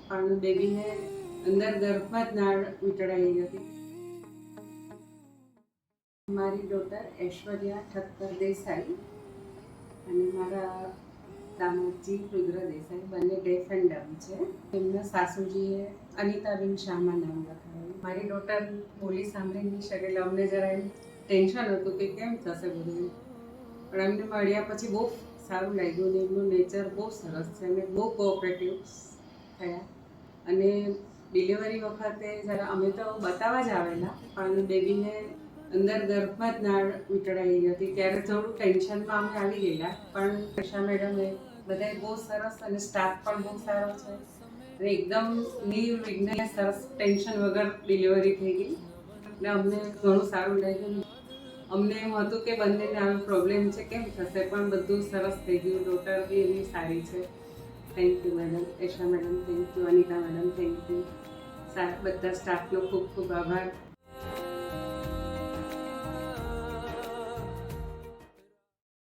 પણ બેબીને અંદર ગર્ભમાં જ નાળ વીંટળાઈ હતી. મારી ડોટર ઐશ્વર્યા ઠક્કર દેસાઈ અને મારા દામાદજી રુદ્ર દેસાઈ બંને ડેફ એન્ડ ડમ છે. એમના સાસુજીએ અનિતાબેન શાહમાં નામ લખાવ્યું. મારી ડોટર બોલી સાંભળી નહીં શકે એટલે અમને જરા એમ ટેન્શન હતું કે કેમ થશે બધું, પણ એમને મળ્યા પછી બહુ સારું લાગ્યું ને એમનું નેચર બહુ સરસ છે અને બહુ કોઓપરેટિવ થયા. અને ડિલિવરી વખતે જરા અમે તો બતાવવા જ આવેલા, પણ બેબીને અંદર ગર્ભમાં જ નાળ વીંટળાઈ હતી ત્યારે થોડું ટેન્શનમાં અમે આવી ગયેલા. પણ આશા મેડમે બધાએ બહુ સરસ અને સ્ટાફ પણ બહુ સારો છે અને એકદમ નિર્વિઘ્ને સરસ ટેન્શન વગર ડિલિવરી થઈ ગઈ એટલે અમને ઘણું સારું લાગ્યું. અમને એમ હતું કે બંનેને આવો પ્રોબ્લેમ છે કેમ થશે, પણ બધું સરસ થઈ ગયું. ડોટર બી એમની સારી છે. Thank you madam, Esha madam thank you, Anita madam thank you, બધા સ્ટાફનો ખૂબ ખૂબ આભાર.